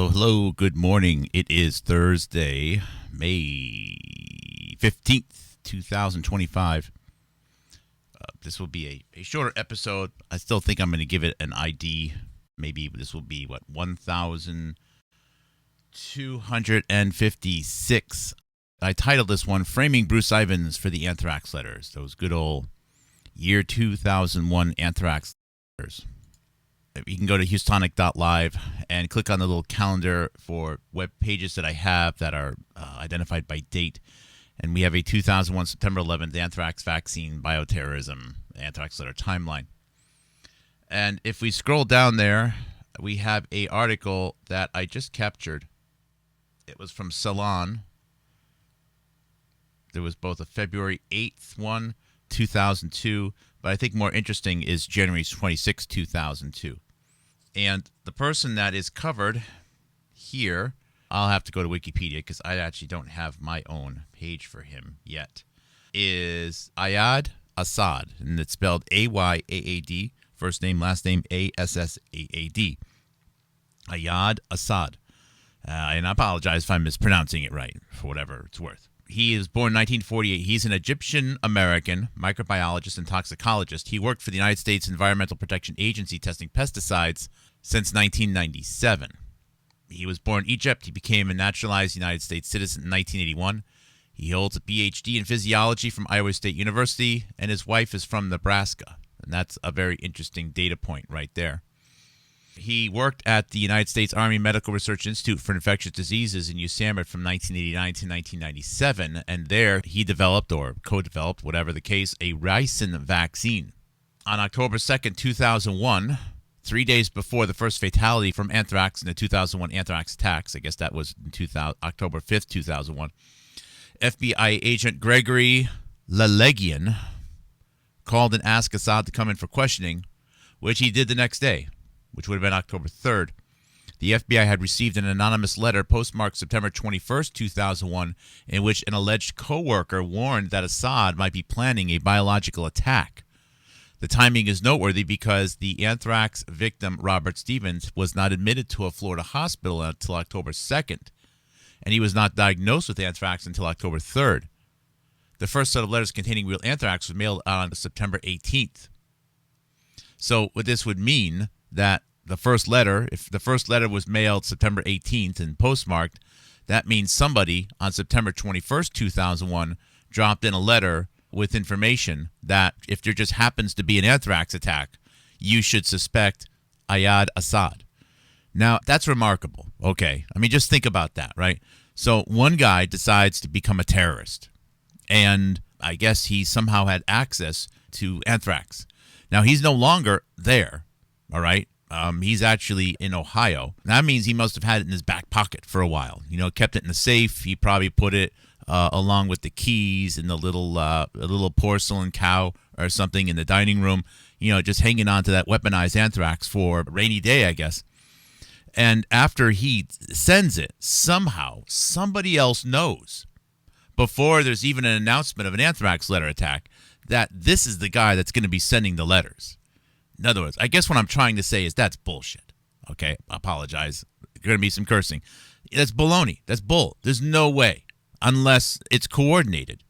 Hello, hello, good morning. It is Thursday, May 15th, 2025. This will be a shorter episode. I still think I'm going to give it an ID. Maybe this will be, 1,256. I titled this one, Framing Bruce Ivins for the Anthrax Letters. Those good old year 2001 Anthrax letters. You can go to houstonic.live and click on the little calendar for web pages that I have that are identified by date. And we have a 2001 September 11th anthrax vaccine bioterrorism anthrax letter timeline. And if we scroll down there, we have an article that I just captured. It was from Salon. There was both a February 8th one, 2002, but I think more interesting is January 26, 2002. And the person that is covered here, I'll have to go to Wikipedia because I actually don't have my own page for him yet, is Assaad, and it's spelled A-Y-A-A-D, first name, last name, A-S-S-A-A-D. Assaad. And I apologize if I'm mispronouncing it right, for whatever it's worth. He is born in 1948. He's an Egyptian-American microbiologist and toxicologist. He worked for the United States Environmental Protection Agency testing pesticides since 1997. He was born in Egypt. He became a naturalized United States citizen in 1981. He holds a PhD in physiology from Iowa State University, and his wife is from Nebraska. And that's a very interesting data point right there. He worked at the United States Army Medical Research Institute for Infectious Diseases in USAMRIID from 1989 to 1997, and there he developed, or co-developed, whatever the case, a ricin vaccine. On October 2nd, 2001, 3 days before the first fatality from anthrax in the 2001 anthrax attacks, I guess that was October 5th, 2001, FBI agent Gregory Lalegian called and asked Assaad to come in for questioning, which he did the next day, which would have been October 3rd. The FBI had received an anonymous letter postmarked September 21st, 2001, in which an alleged co-worker warned that Assaad might be planning a biological attack. The timing is noteworthy because the anthrax victim, Robert Stevens, was not admitted to a Florida hospital until October 2nd, and he was not diagnosed with anthrax until October 3rd. The first set of letters containing real anthrax was mailed on September 18th. So what this would mean that the first letter, if the first letter was mailed September 18th and postmarked, that means somebody on September 21st, 2001, dropped in a letter with information that if there just happens to be an anthrax attack, you should suspect Assaad. Now, that's remarkable. Okay. I mean, just think about that, right? So one guy decides to become a terrorist, and I guess he somehow had access to anthrax. Now, he's no longer there. All right. He's actually in Ohio. That means he must have had it in his back pocket for a while. Kept it in the safe. He probably put it along with the keys in the little porcelain cow or something in the dining room, just hanging on to that weaponized anthrax for a rainy day, I guess. And after he sends it, somehow somebody else knows, before there's even an announcement of an anthrax letter attack, that this is the guy that's going to be sending the letters. In other words, I guess what I'm trying to say is that's bullshit. Okay, I apologize. There's going to be some cursing. That's baloney. That's bull. There's no way, unless it's coordinated.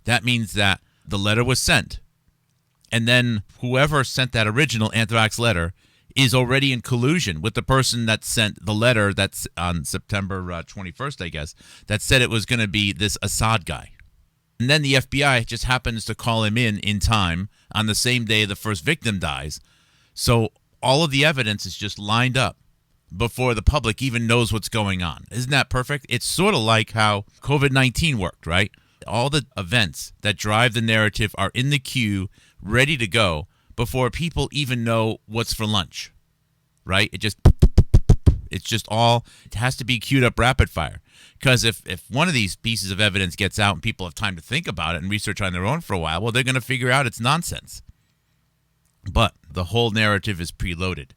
That means that the letter was sent, and then whoever sent that original anthrax letter is already in collusion with the person that sent the letter that's on September 21st, I guess, that said it was going to be this Assaad guy. And then the FBI just happens to call him in time on the same day the first victim dies. So all of the evidence is just lined up before the public even knows what's going on. Isn't that perfect? It's sort of like how COVID-19 worked, right? All the events that drive the narrative are in the queue, ready to go, before people even know what's for lunch, right? It has to be queued up rapid fire. Because if one of these pieces of evidence gets out and people have time to think about it and research on their own for a while, well, they're going to figure out it's nonsense. But the whole narrative is preloaded.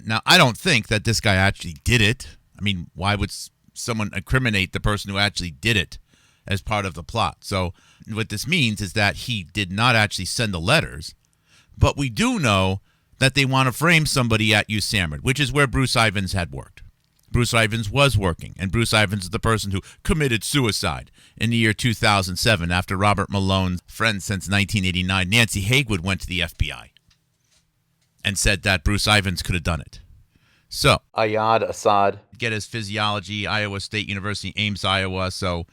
Now, I don't think that this guy actually did it. I mean, why would someone incriminate the person who actually did it as part of the plot? So what this means is that he did not actually send the letters, but we do know that they want to frame somebody at USAMRIID, which is where Bruce Ivins had worked. Bruce Ivins was working, and Bruce Ivins is the person who committed suicide in the year 2007 after Robert Malone's friend since 1989, Nancy Haywood, went to the FBI and said that Bruce Ivins could have done it. So, Assaad. Get his physiology, Iowa State University, Ames, Iowa. So,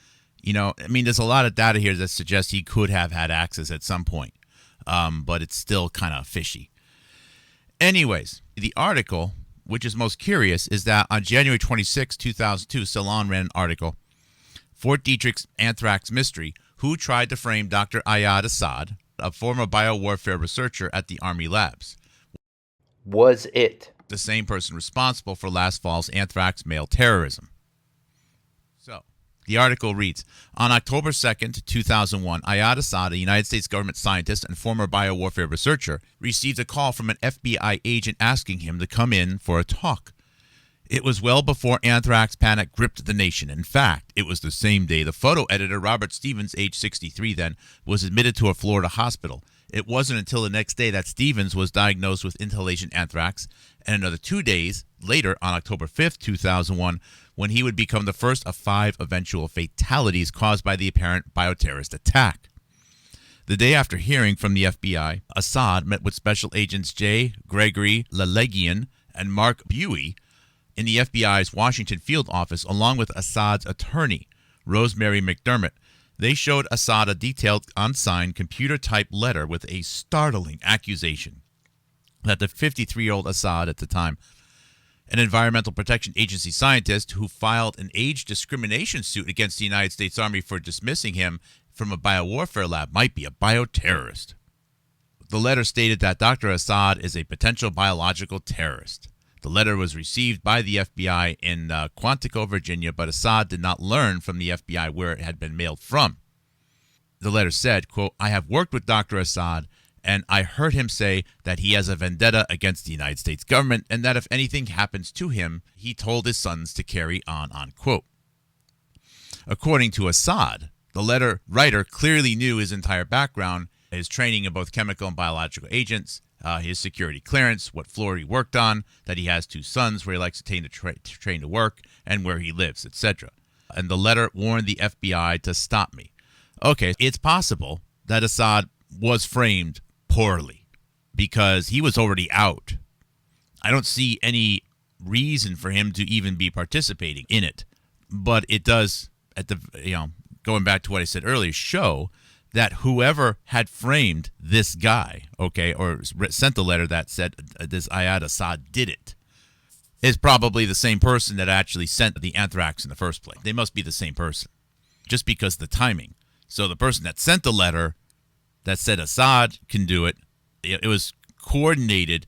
there's a lot of data here that suggests he could have had access at some point, but it's still kind of fishy. Anyways, the article, which is most curious, is that on January 26, 2002, Salon ran an article, Fort Detrick's Anthrax Mystery, who tried to frame Dr. Assaad, a former biowarfare researcher at the Army labs. Was it the same person responsible for last fall's anthrax mail terrorism? So, the article reads, on October 2nd, 2001, Assaad, a United States government scientist and former biowarfare researcher, received a call from an FBI agent asking him to come in for a talk. It was well before anthrax panic gripped the nation. In fact, it was the same day the photo editor, Robert Stevens, age 63 then, was admitted to a Florida hospital. It wasn't until the next day that Stevens was diagnosed with inhalation anthrax, and another 2 days later, on October 5th, 2001, when he would become the first of 5 eventual fatalities caused by the apparent bioterrorist attack. The day after hearing from the FBI, Assaad met with Special Agents J. Gregory Lalegian and Mark Buey in the FBI's Washington field office, along with Assaad's attorney, Rosemary McDermott. They showed Assaad a detailed, unsigned, computer-typed letter with a startling accusation that the 53-year-old Assaad, at the time an Environmental Protection Agency scientist who filed an age discrimination suit against the United States Army for dismissing him from a biowarfare lab, might be a bioterrorist. The letter stated that Dr. Assaad is a potential biological terrorist. The letter was received by the FBI in Quantico, Virginia, but Assaad did not learn from the FBI where it had been mailed from. The letter said, quote, I have worked with Dr. Assaad, and I heard him say that he has a vendetta against the United States government and that if anything happens to him, he told his sons to carry on, unquote. According to Assaad, the letter writer clearly knew his entire background, his training in both chemical and biological agents, his security clearance, what floor he worked on, that he has 2 sons where he likes to train to work, and where he lives, etc. And the letter warned the FBI to stop me. Okay, it's possible that Assaad was framed poorly because he was already out. I don't see any reason for him to even be participating in it. But it does, going back to what I said earlier, show that whoever had framed this guy, okay, or sent the letter that said this Assaad did it, is probably the same person that actually sent the anthrax in the first place. They must be the same person, just because of the timing. So the person that sent the letter that said Assaad can do it, it was coordinated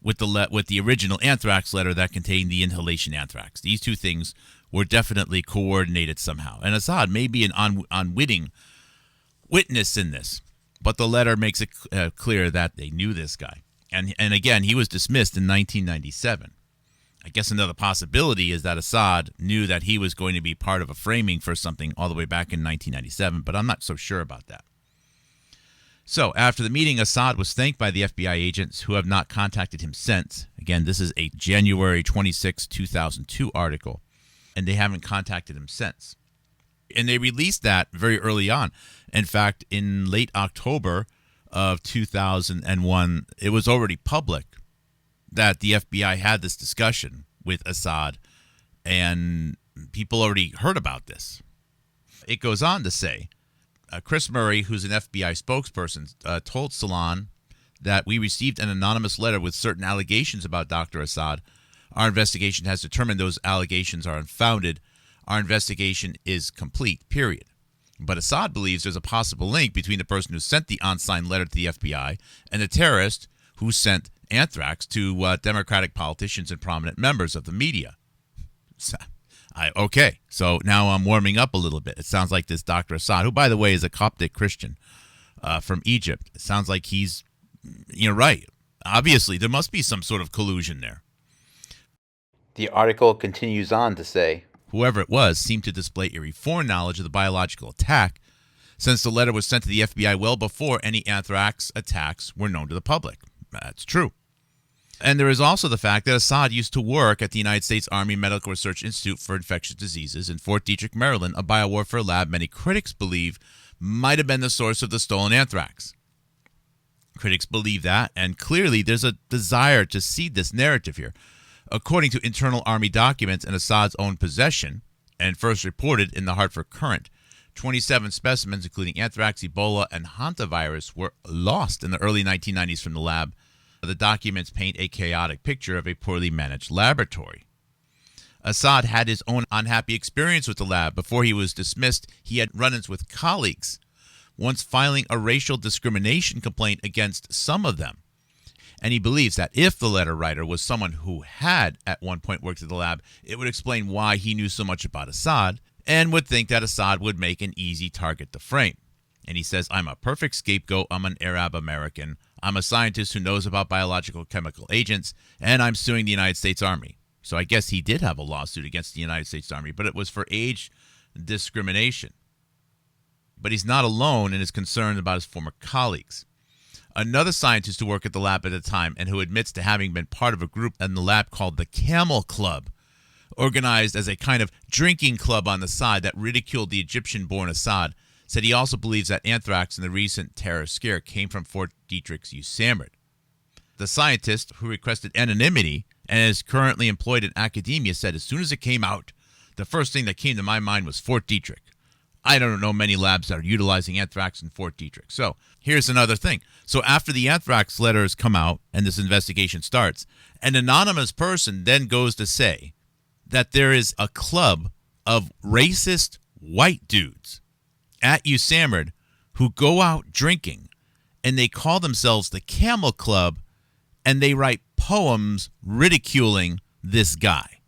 with the original anthrax letter that contained the inhalation anthrax. These 2 things were definitely coordinated somehow. And Assaad may be an unwitting witness in this, but the letter makes it clear that they knew this guy. And again, he was dismissed in 1997. I guess another possibility is that Assaad knew that he was going to be part of a framing for something all the way back in 1997, but I'm not so sure about that. So, after the meeting, Assaad was thanked by the FBI agents who have not contacted him since. Again, this is a January 26, 2002 article, and they haven't contacted him since. And they released that very early on. In fact, in late October of 2001, it was already public that the FBI had this discussion with Assaad, and people already heard about this. It goes on to say, Chris Murray, who's an FBI spokesperson, told Salon that we received an anonymous letter with certain allegations about Dr. Assaad. Our investigation has determined those allegations are unfounded. Our investigation is complete, period. But Assaad believes there's a possible link between the person who sent the unsigned letter to the FBI and the terrorist who sent anthrax to Democratic politicians and prominent members of the media. Okay, so now I'm warming up a little bit. It sounds like this Dr. Assaad, who, by the way, is a Coptic Christian from Egypt. It sounds like he's, right. Obviously, there must be some sort of collusion there. The article continues on to say, whoever it was seemed to display a foreknowledge of the biological attack, since the letter was sent to the FBI well before any anthrax attacks were known to the public. That's true. And there is also the fact that Assaad used to work at the United States Army Medical Research Institute for Infectious Diseases in Fort Detrick, Maryland, a biowarfare lab many critics believe might have been the source of the stolen anthrax. Critics believe that, and clearly there's a desire to seed this narrative here. According to internal Army documents in Assad's own possession, and first reported in the Hartford Courant, 27 specimens, including anthrax, Ebola, and hantavirus, were lost in the early 1990s from the lab. The documents paint a chaotic picture of a poorly managed laboratory. Assaad had his own unhappy experience with the lab. Before he was dismissed, he had run-ins with colleagues, once filing a racial discrimination complaint against some of them. And he believes that if the letter writer was someone who had at one point worked at the lab, it would explain why he knew so much about Assaad and would think that Assaad would make an easy target to frame. And he says, I'm a perfect scapegoat. I'm an Arab American. I'm a scientist who knows about biological chemical agents, and I'm suing the United States Army. So I guess he did have a lawsuit against the United States Army, but it was for age discrimination. But he's not alone in his concern about his former colleagues. Another scientist who worked at the lab at the time and who admits to having been part of a group in the lab called the Camel Club, organized as a kind of drinking club on the side that ridiculed the Egyptian-born Assaad, said he also believes that anthrax in the recent terror scare came from Fort Detrick's USAMRIID. The scientist, who requested anonymity and is currently employed in academia, said, as soon as it came out, the first thing that came to my mind was Fort Detrick. I don't know many labs that are utilizing anthrax in Fort Detrick. So here's another thing. So after the anthrax letters come out and this investigation starts, an anonymous person then goes to say that there is a club of racist white dudes at USAMRIID who go out drinking, and they call themselves the Camel Club, and they write poems ridiculing this guy.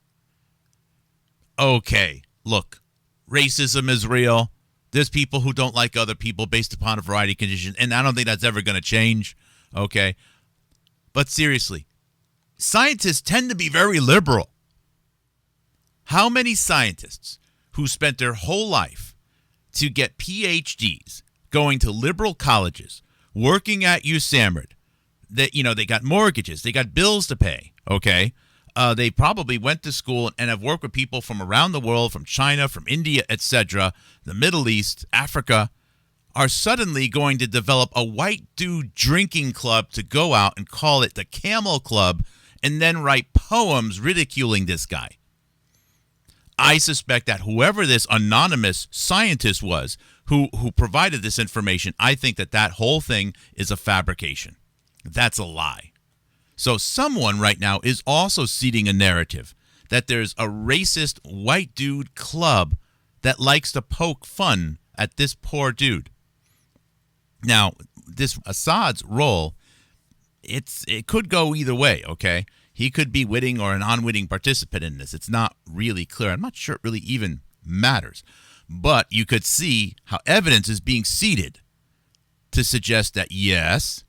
Okay, look, racism is real. There's people who don't like other people based upon a variety of conditions, and I don't think that's ever going to change, okay? But seriously, scientists tend to be very liberal. How many scientists who spent their whole life to get PhDs, going to liberal colleges, working at USAMRIID, that, you know, they got mortgages, they got bills to pay, okay? They probably went to school and have worked with people from around the world, from China, from India, etc., the Middle East, Africa, are suddenly going to develop a white dude drinking club to go out and call it the Camel Club and then write poems ridiculing this guy. I suspect that whoever this anonymous scientist was who provided this information, I think that that whole thing is a fabrication. That's a lie. So someone right now is also seeding a narrative that there's a racist white dude club that likes to poke fun at this poor dude. Now, this Assad's role, it could go either way, okay? He could be witting or an unwitting participant in this. It's not really clear. I'm not sure it really even matters. But you could see how evidence is being seeded to suggest that, yes,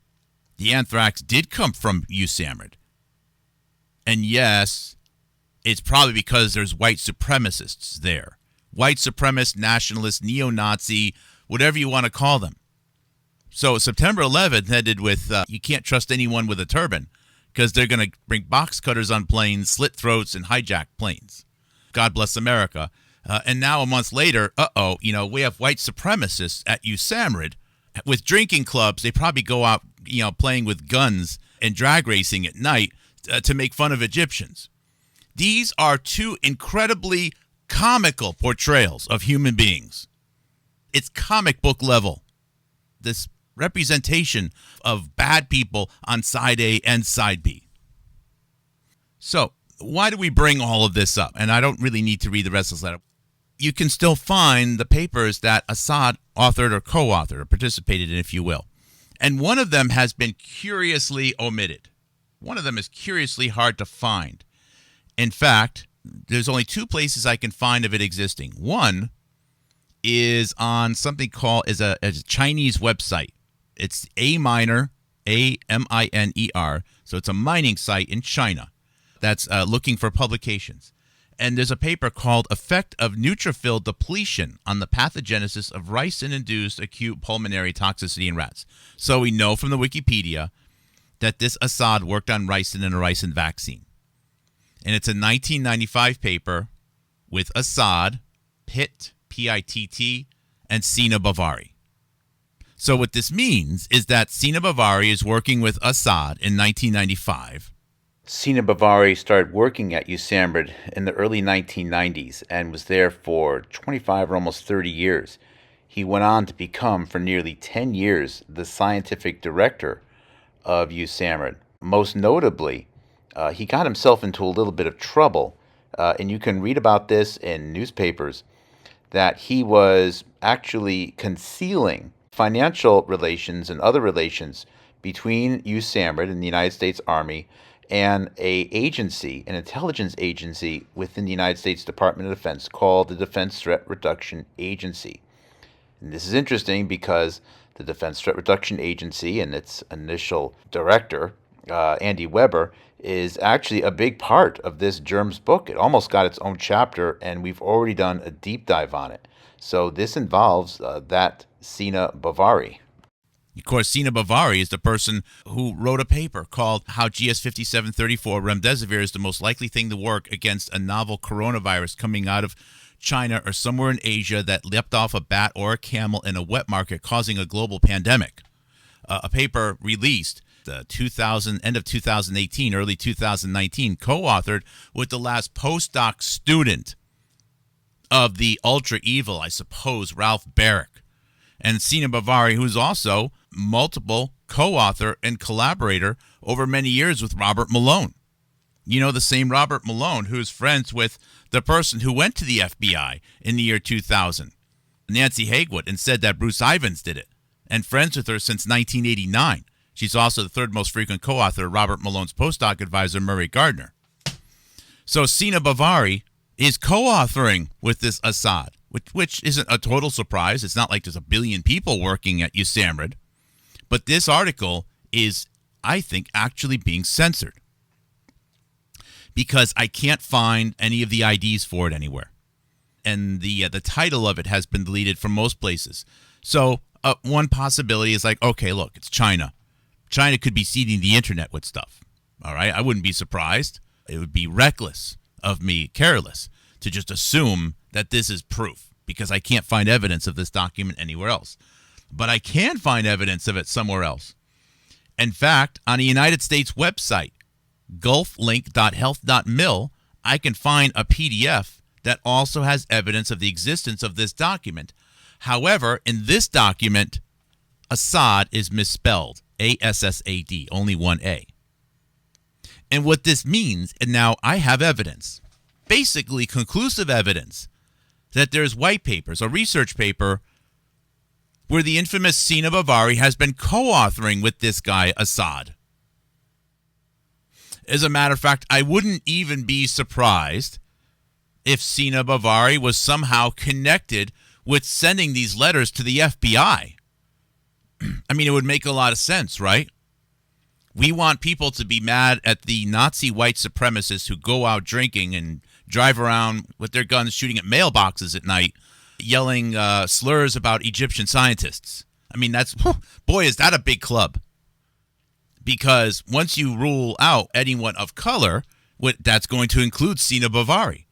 the anthrax did come from USAMRIID. And yes, it's probably because there's white supremacists there. White supremacist, nationalist, neo-Nazi, whatever you want to call them. So September 11th ended with, you can't trust anyone with a turban because they're going to bring box cutters on planes, slit throats, and hijack planes. God bless America. And now a month later, we have white supremacists at USAMRIID with drinking clubs. They probably go out, playing with guns and drag racing at night to make fun of Egyptians. These are two incredibly comical portrayals of human beings. It's comic book level. This representation of bad people on side A and side B. So, why do we bring all of this up? And I don't really need to read the rest of this letter. You can still find the papers that Assaad authored or co-authored or participated in, if you will. And one of them has been curiously omitted. One of them is curiously hard to find. In fact, there's only two places I can find of it existing. One is on something called is a Chinese website. It's A-Miner, A-M-I-N-E-R. So it's a mining site in China that's looking for publications. And there's a paper called Effect of Neutrophil Depletion on the Pathogenesis of Ricin-Induced Acute Pulmonary Toxicity in Rats. So we know from the Wikipedia that this Assaad worked on ricin and a ricin vaccine. And it's a 1995 paper with Assaad, Pitt, P-I-T-T, and Sina Bavari. So what this means is that Sina Bavari is working with Assaad in 1995. Sina Bavari started working at USAMRIID in the early 1990s and was there for 25 or almost 30 years. He went on to become, for nearly 10 years, the scientific director of USAMRIID. Most notably, he got himself into a little bit of trouble, and you can read about this in newspapers, that he was actually concealing financial relations and other relations between USAMRIID and the United States Army and an intelligence agency within the United States Department of Defense called the Defense Threat Reduction Agency. And this is interesting because the Defense Threat Reduction Agency and its initial director, Andy Weber, is actually a big part of this Germs book. It almost got its own chapter, and we've already done a deep dive on it. So this involves that Sina Bavari. Of course, Sina Bavari is the person who wrote a paper called How GS5734 Remdesivir is the most likely thing to work against a novel coronavirus coming out of China or somewhere in Asia that leapt off a bat or a camel in a wet market, causing a global pandemic. A paper released end of 2018, early 2019, co-authored with the last postdoc student of the ultra evil, I suppose, Ralph Barrick. And Sina Bavari, who's also multiple co-author and collaborator over many years with Robert Malone. You know, the same Robert Malone who's friends with the person who went to the FBI in the year 2000, Nancy Haygood, and said that Bruce Ivins did it, and friends with her since 1989. She's also the third most frequent co-author of Robert Malone's postdoc advisor, Murray Gardner. So Sina Bavari is co-authoring with this Assaad, which isn't a total surprise. It's not like there's a billion people working at USAMRIID. But this article is, I think, actually being censored because I can't find any of the IDs for it anywhere. And the title of it has been deleted from most places. So one possibility is like, okay, look, it's China. China could be seeding the internet with stuff. All right, I wouldn't be surprised. It would be reckless of me, careless, to just assume that this is proof because I can't find evidence of this document anywhere else. But I can find evidence of it somewhere else. In fact, on a United States website, gulflink.health.mil, I can find a PDF that also has evidence of the existence of this document. However, in this document, Assaad is misspelled, A-S-S-A-D, only one A. And what this means, and now I have evidence, basically conclusive evidence, that there's white papers, a research paper, where the infamous Sina Bavari has been co-authoring with this guy, Assaad. As a matter of fact, I wouldn't even be surprised if Sina Bavari was somehow connected with sending these letters to the FBI. I mean, it would make a lot of sense, right? We want people to be mad at the Nazi white supremacists who go out drinking and drive around with their guns shooting at mailboxes at night, yelling slurs about Egyptian scientists. I mean, boy, is that a big club. Because once you rule out anyone of color, that's going to include Sina Bavari.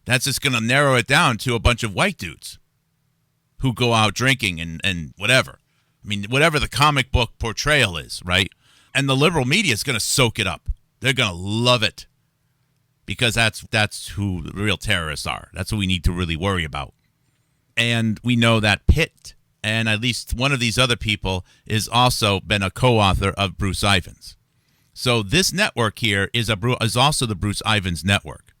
That's just going to narrow it down to a bunch of white dudes who go out drinking and whatever. I mean, whatever the comic book portrayal is, right? And the liberal media is going to soak it up. They're going to love it because that's who the real terrorists are. That's what we need to really worry about. And we know that Pitt and at least one of these other people is also been a co-author of Bruce Ivins. So this network here is also the Bruce Ivins network.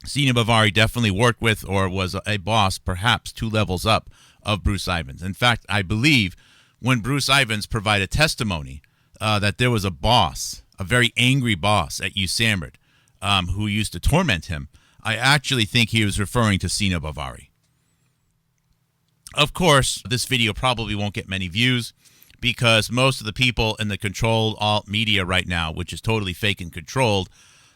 Sina Bavari definitely worked with or was a boss, perhaps 2 levels up, of Bruce Ivins. In fact, I believe when Bruce Ivins provided testimony that there was a boss, a very angry boss at USAMRIID who used to torment him, I actually think he was referring to Sina Bavari. Of course, this video probably won't get many views because most of the people in the controlled alt media right now, which is totally fake and controlled,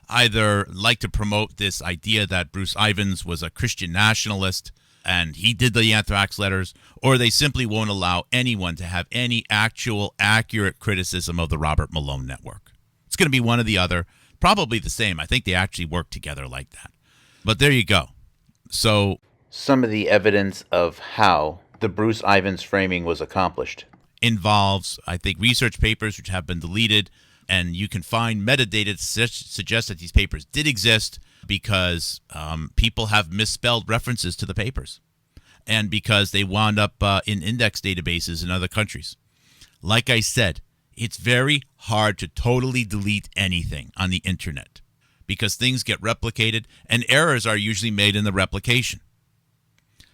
either like to promote this idea that Bruce Ivins was a Christian nationalist and he did the anthrax letters, or they simply won't allow anyone to have any actual accurate criticism of the Robert Malone network. It's going to be one or the other, probably the same. I think they actually work together like that. But there you go. So some of the evidence of how the Bruce Ivins framing was accomplished involves, I think, research papers which have been deleted, and you can find metadata to suggest that these papers did exist because people have misspelled references to the papers and because they wound up in index databases in other countries. Like I said, it's very hard to totally delete anything on the internet because things get replicated and errors are usually made in the replication.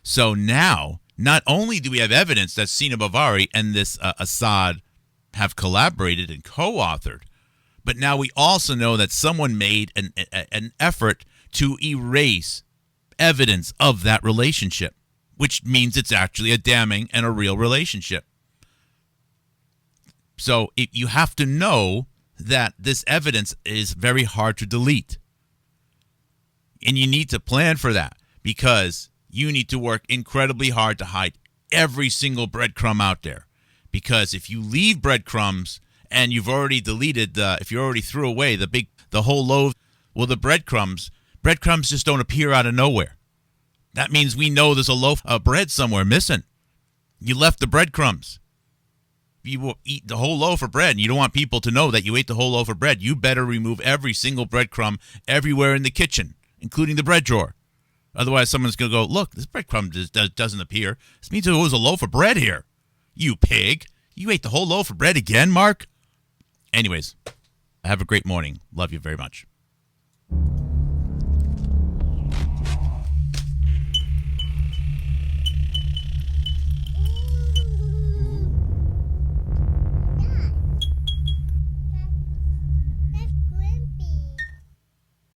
So now, not only do we have evidence that Assaad Bavari and this Assaad have collaborated and co-authored, but now we also know that someone made an effort to erase evidence of that relationship, which means it's actually a damning and a real relationship. So you have to know that this evidence is very hard to delete. And you need to plan for that because you need to work incredibly hard to hide every single breadcrumb out there. Because if you leave breadcrumbs and you've already deleted if you already threw away the whole loaf, well, the breadcrumbs just don't appear out of nowhere. That means we know there's a loaf of bread somewhere missing. You left the breadcrumbs. If you eat the whole loaf of bread and you don't want people to know that you ate the whole loaf of bread, you better remove every single breadcrumb everywhere in the kitchen, including the bread drawer. Otherwise, someone's going to go, look, this breadcrumb doesn't appear. This means there was a loaf of bread here. You pig. You ate the whole loaf of bread again, Mark? Anyways, have a great morning. Love you very much.